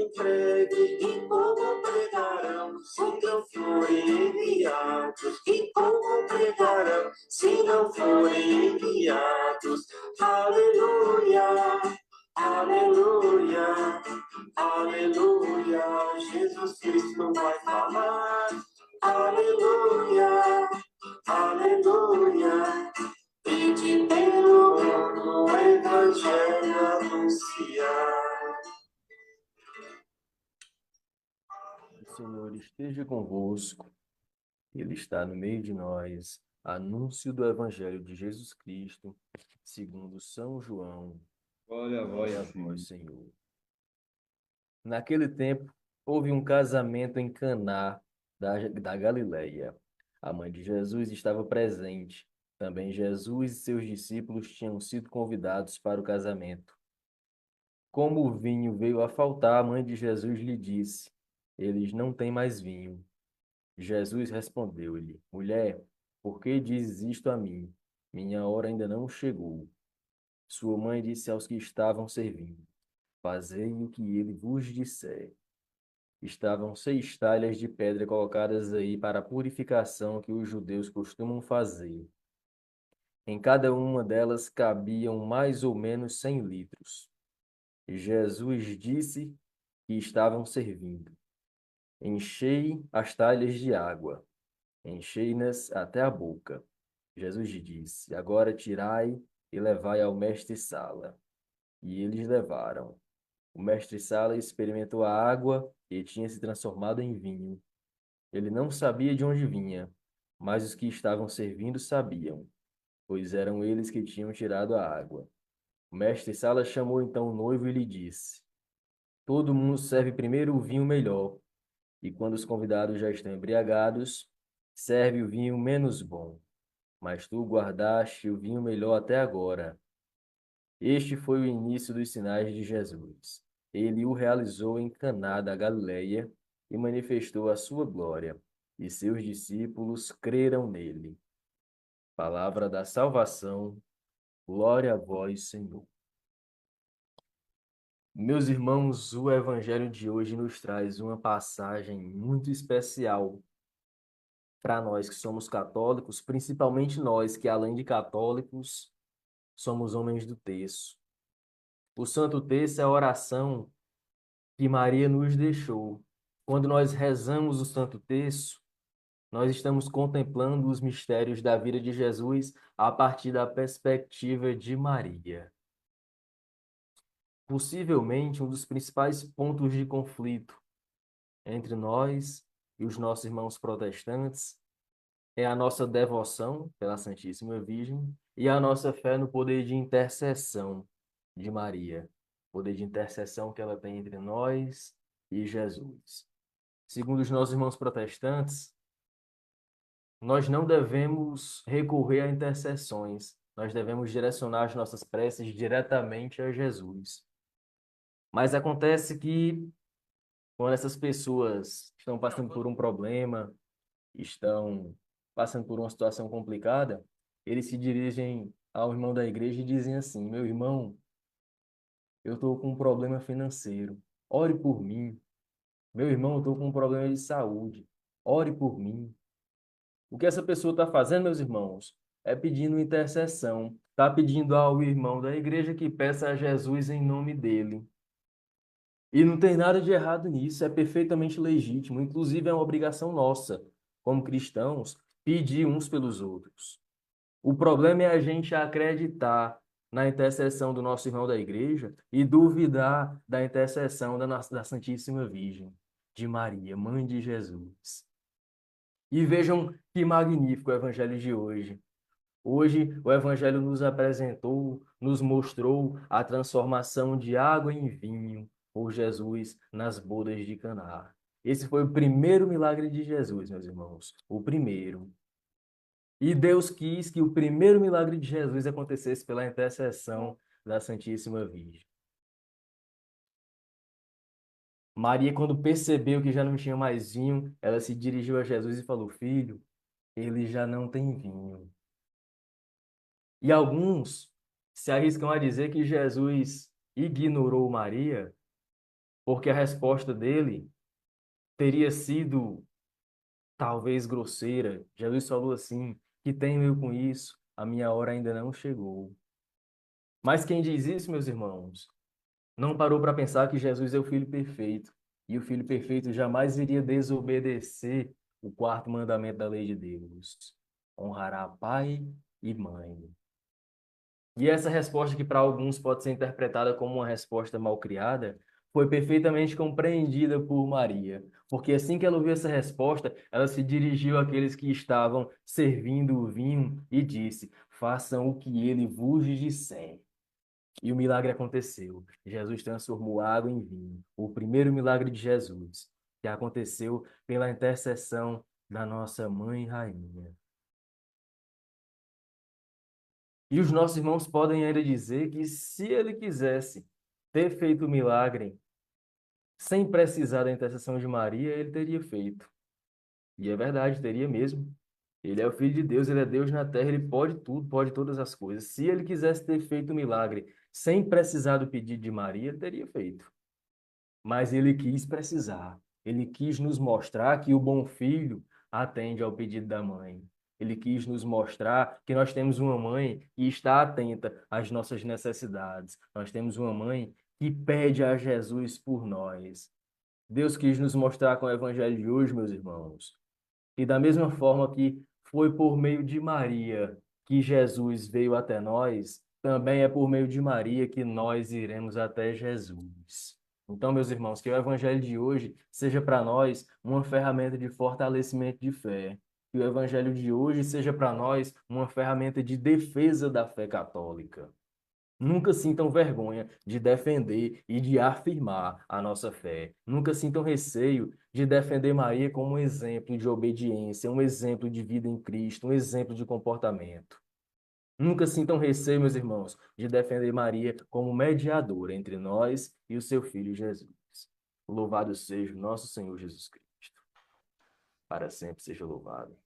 entregue, e como pregarão se não forem enviados? E como pregarão se não forem enviados? Aleluia, aleluia, aleluia. Jesus Cristo vai falar. Aleluia, aleluia. E de pelo mundo o Evangelho anunciar. O Senhor esteja convosco, Ele está no meio de nós. Anúncio do Evangelho de Jesus Cristo, segundo São João. Glória a Glória a vós, vós, Senhor. Senhor. Naquele tempo, houve um casamento em Caná da Galileia. A mãe de Jesus estava presente. Também Jesus e seus discípulos tinham sido convidados para o casamento. Como o vinho veio a faltar, a mãe de Jesus lhe disse: Eles não têm mais vinho. Jesus respondeu-lhe: Mulher, por que dizes isto a mim? Minha hora ainda não chegou. Sua mãe disse aos que estavam servindo: Fazei o que ele vos disser. Estavam 6 talhas de pedra colocadas aí para a purificação que os judeus costumam fazer. Em cada uma delas cabiam mais ou menos 100 litros. Jesus disse que estavam servindo: Enchei as talhas de água. Enchei-nas até a boca. Jesus lhe disse: Agora tirai e levai ao mestre-sala. E eles levaram. O mestre-sala experimentou a água e tinha se transformado em vinho. Ele não sabia de onde vinha, mas os que estavam servindo sabiam, pois eram eles que tinham tirado a água. O mestre-sala chamou então o noivo e lhe disse: Todo mundo serve primeiro o vinho melhor, e quando os convidados já estão embriagados, serve o vinho menos bom. Mas tu guardaste o vinho melhor até agora. Este foi o início dos sinais de Jesus. Ele o realizou em Caná da Galileia e manifestou a sua glória, e seus discípulos creram nele. Palavra da salvação, glória a vós, Senhor. Meus irmãos, o evangelho de hoje nos traz uma passagem muito especial para nós que somos católicos, principalmente nós que, além de católicos, somos homens do terço. O Santo Terço é a oração que Maria nos deixou. Quando nós rezamos o Santo Terço, nós estamos contemplando os mistérios da vida de Jesus a partir da perspectiva de Maria. Possivelmente, um dos principais pontos de conflito entre nós e os nossos irmãos protestantes é a nossa devoção pela Santíssima Virgem e a nossa fé no poder de intercessão de Maria, poder de intercessão que ela tem entre nós e Jesus. Segundo os nossos irmãos protestantes, nós não devemos recorrer a intercessões, nós devemos direcionar as nossas preces diretamente a Jesus. Mas acontece que, quando essas pessoas estão passando por um problema, estão passando por uma situação complicada, eles se dirigem ao irmão da igreja e dizem assim: Meu irmão, eu estou com um problema financeiro, ore por mim. Meu irmão, eu estou com um problema de saúde, ore por mim. O que essa pessoa está fazendo, meus irmãos, é pedindo intercessão. Está pedindo ao irmão da igreja que peça a Jesus em nome dele. E não tem nada de errado nisso, é perfeitamente legítimo. Inclusive, é uma obrigação nossa, como cristãos, pedir uns pelos outros. O problema é a gente acreditar na intercessão do nosso irmão da igreja e duvidar da intercessão da Santíssima Virgem, de Maria, mãe de Jesus. E vejam que magnífico o evangelho de hoje. Hoje, o evangelho nos apresentou, nos mostrou a transformação de água em vinho por Jesus nas bodas de Caná. Esse foi o primeiro milagre de Jesus, meus irmãos, o primeiro. E Deus quis que o primeiro milagre de Jesus acontecesse pela intercessão da Santíssima Virgem. Maria, quando percebeu que já não tinha mais vinho, ela se dirigiu a Jesus e falou: Filho, ele já não tem vinho. E alguns se arriscam a dizer que Jesus ignorou Maria porque a resposta dele teria sido talvez grosseira. Jesus falou assim: que tenho eu com isso? A minha hora ainda não chegou. Mas quem diz isso, meus irmãos, não parou para pensar que Jesus é o Filho perfeito. E o Filho perfeito jamais iria desobedecer o quarto mandamento da lei de Deus: honrará pai e mãe. E essa resposta, que para alguns pode ser interpretada como uma resposta mal criada, foi perfeitamente compreendida por Maria, porque assim que ela ouviu essa resposta, ela se dirigiu àqueles que estavam servindo o vinho e disse: façam o que ele vos disser. E o milagre aconteceu. Jesus transformou água em vinho. O primeiro milagre de Jesus, que aconteceu pela intercessão da nossa mãe rainha. E os nossos irmãos podem ainda dizer que, se ele quisesse ter feito o milagre sem precisar da intercessão de Maria, ele teria feito. E é verdade, teria mesmo. Ele é o Filho de Deus, ele é Deus na terra, ele pode tudo, pode todas as coisas. Se ele quisesse ter feito o milagre sem precisar do pedido de Maria, ele teria feito. Mas ele quis precisar. Ele quis nos mostrar que o bom filho atende ao pedido da mãe. Ele quis nos mostrar que nós temos uma mãe que está atenta às nossas necessidades. Nós temos uma mãe que pede a Jesus por nós. Deus quis nos mostrar com o evangelho de hoje, meus irmãos, e da mesma forma que foi por meio de Maria que Jesus veio até nós, também é por meio de Maria que nós iremos até Jesus. Então, meus irmãos, que o Evangelho de hoje seja para nós uma ferramenta de fortalecimento de fé. Que o Evangelho de hoje seja para nós uma ferramenta de defesa da fé católica. Nunca sintam vergonha de defender e de afirmar a nossa fé. Nunca sintam receio de defender Maria como um exemplo de obediência, um exemplo de vida em Cristo, um exemplo de comportamento. Nunca sintam receio, meus irmãos, de defender Maria como mediadora entre nós e o seu Filho Jesus. Louvado seja o nosso Senhor Jesus Cristo. Para sempre seja louvado.